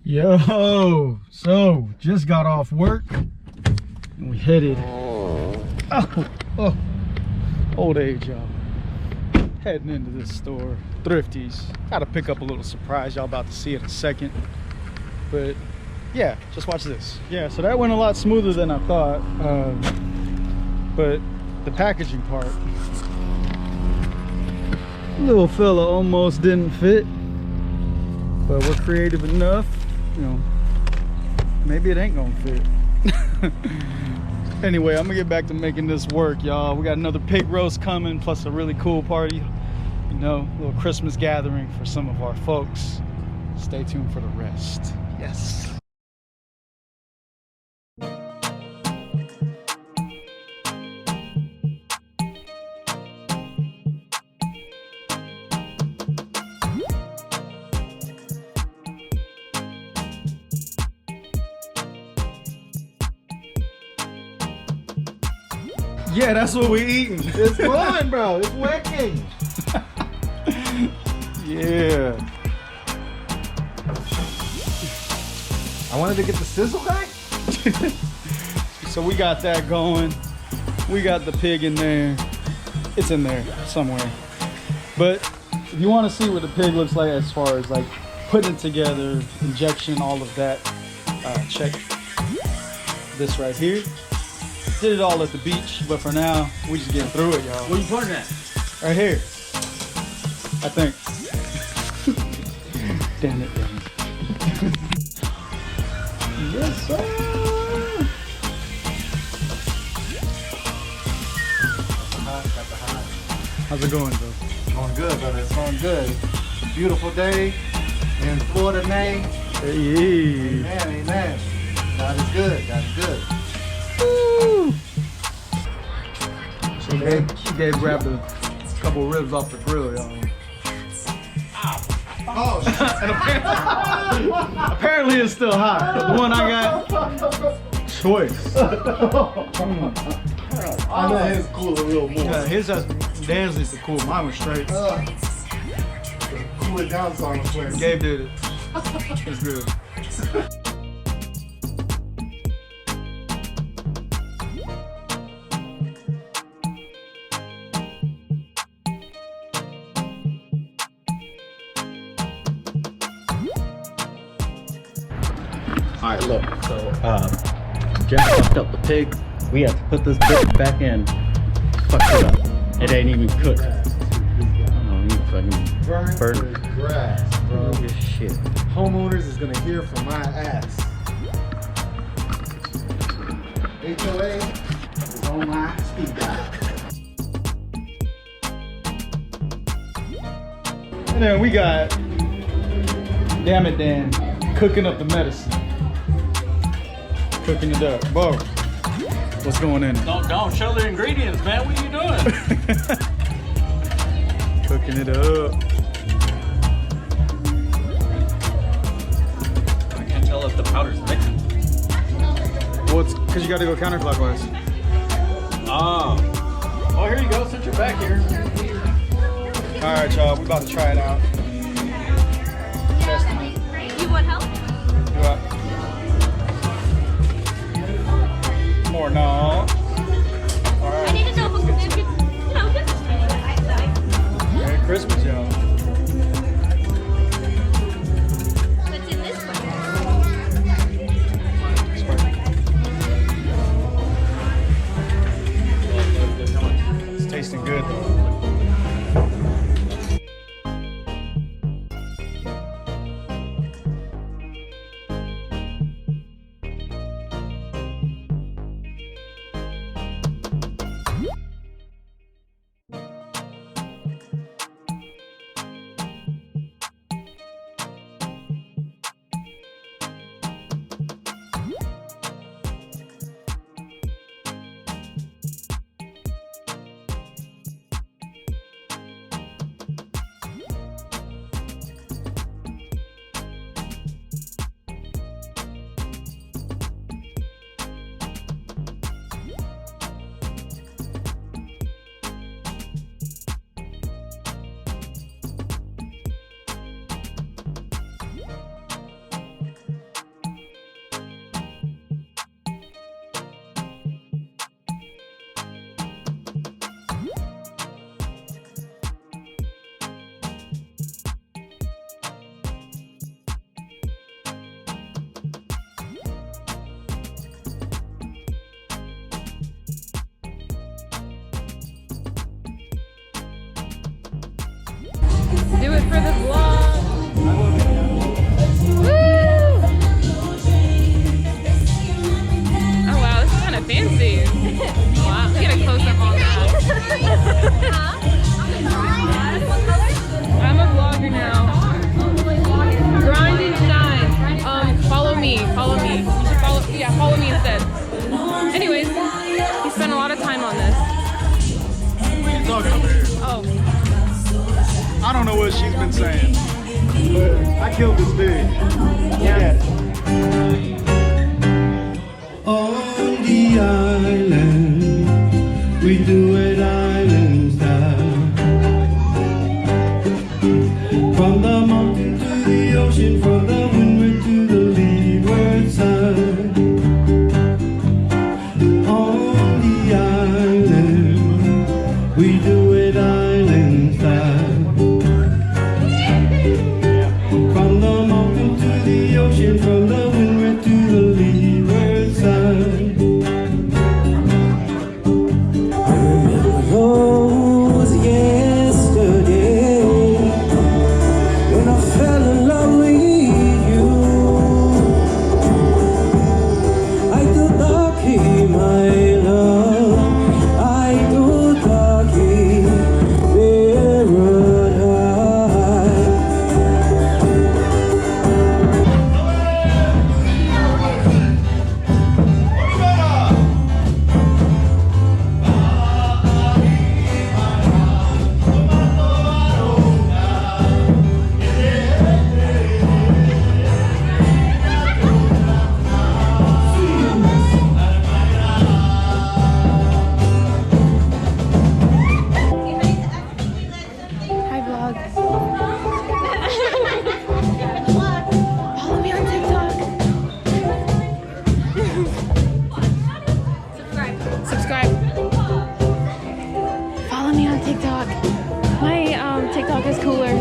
Yo, so just got off work and we headed old age, y'all. Heading into this store, Thrifty's. Gotta pick up a little surprise y'all about to see in a second. But yeah, just watch this. Yeah, so that went a lot smoother than I thought. But the packaging part, little fella almost didn't fit. But we're creative enough, you know, maybe it ain't gonna fit. Anyway, I'm gonna get back to making this work, y'all. We got another pig roast coming, plus a really cool party, you know, a little Christmas gathering for some of our folks. Stay tuned for the rest. Yes. Yeah, that's what we eating. It's fun, bro. It's working. Yeah. I wanted to get the sizzle guy. So we got that going. We got the pig in there. It's in there somewhere. But if you want to see what the pig looks like as far as like putting it together, injection, all of that, check this right here. Did it all at the beach, but for now, we just getting through it, y'all. Where you pointing at? Right here. I think. Damn it. Yes, sir. Got the hot. How's it going, bro? Going good, brother. It's going good. Beautiful day in Florida, May. Hey. Amen, amen. God is good. God is good. Woo. She grabbed a couple ribs off the grill, y'all. Oh, And apparently it's still hot. But the one I got, choice. I know his cool a little more. Yeah, theirs is the cool. Mine was straight. Cool it down so I'm playing. Gabe did it. It's good. Alright, look, so Jeff fucked up the pig. We have to put this bitch back in. Fucked it up. It ain't even cooked. I don't know, you fucking Burn the grass, bro. this shit. Homeowners is gonna hear from my ass. HOA is on my speed dial. And then we got, damn it, Dan, cooking up the medicine. Cooking it up. Bo, what's going in? Don't show the ingredients, man. What are you doing? Cooking it up. I can't tell if the powder's mixing. Well, it's because you got to go counterclockwise. Oh. Oh, here you go. Since you're back here. All right, y'all, we about to try it out. Testing it. You want help? Do I? More, no. All I right. need to know if you know, business plan. Merry Christmas, y'all. What's in this one? It's tasting good, though. for the vlog. Woo! Oh wow, this is kind of fancy. Wow, get a close up on that. I'm a vlogger now. Grind and shine. Follow me. Follow me. You should follow. Yeah, follow me instead. Anyways, he spent a lot of time on this. What are you talking over here? Oh, I don't know what she's been saying, but I killed this pig. yeah. On the island, we do it island style. From the mountain to the ocean, from the windward to the leeward side. On the island, we do it island style. From the mountain to the ocean, from the windward to the leeward side. I remember those yesterday when I fell in love with you. I thought that came my love. I thought that came paradise. Hi vlog. Follow me on TikTok. Subscribe. Follow me on TikTok. My TikTok is cooler.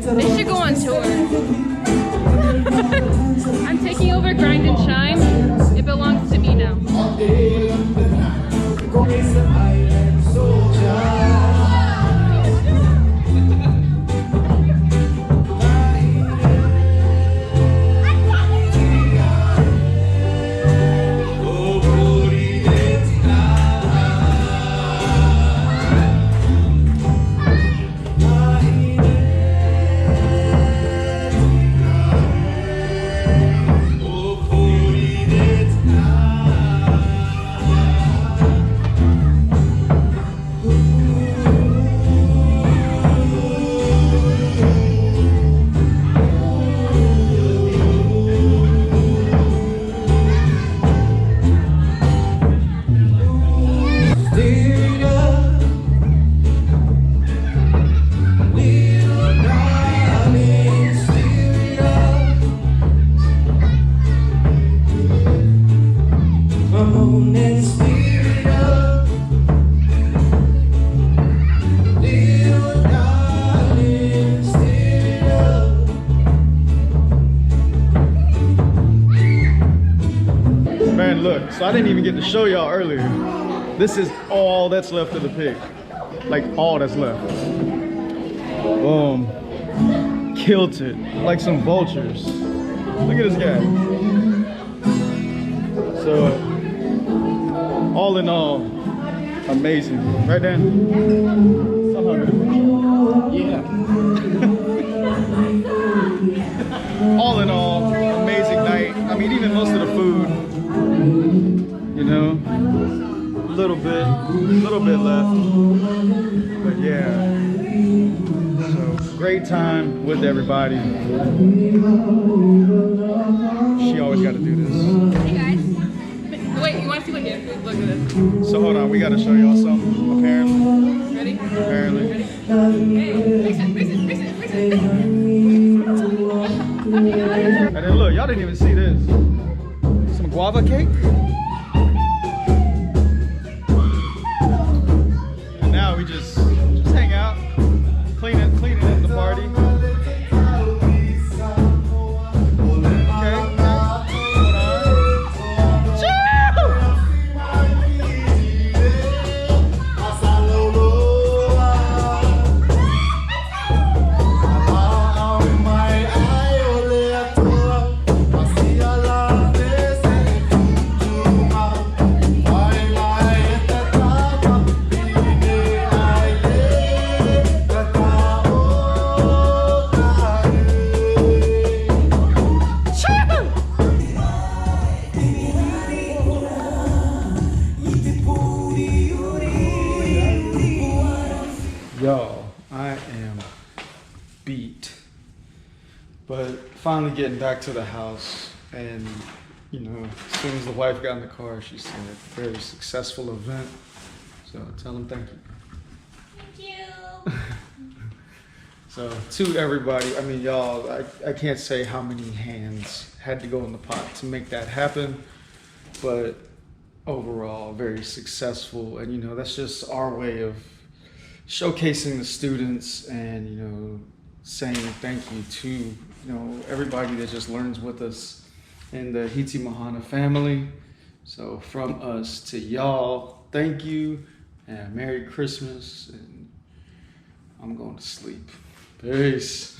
They should go on tour. I'm taking over Grind and Shine. It belongs to me now. Man, look, so I didn't even get to show y'all earlier. This is all that's left of the pig. Like all that's left. killed it like some vultures. Look at this guy. So, all in all, amazing. Right, Dan? Yeah. All in all, amazing night. I mean, even most of the food, you know, a little bit left. But yeah, so great time with everybody. She always got to do this. Hey guys. Wait, you want to see what gift? Look at this. So hold on, we got to show y'all something, apparently. Ready? Apparently. Hey, mix it. And then look, y'all didn't even see this. Some guava cake. And now we just hang out, clean it in the party. Okay. Hold on. Y'all, I am beat. But finally getting back to the house, and you know, as soon as the wife got in the car, she said, very successful event. So tell them thank you. Thank you. So to everybody, I mean, y'all, I can't say how many hands had to go in the pot to make that happen, but overall, very successful. And you know, that's just our way of showcasing the students and, you know, saying thank you to, you know, everybody that just learns with us in the Hiti Mahana family. So from us to y'all, thank you and Merry Christmas, and I'm going to sleep. Peace.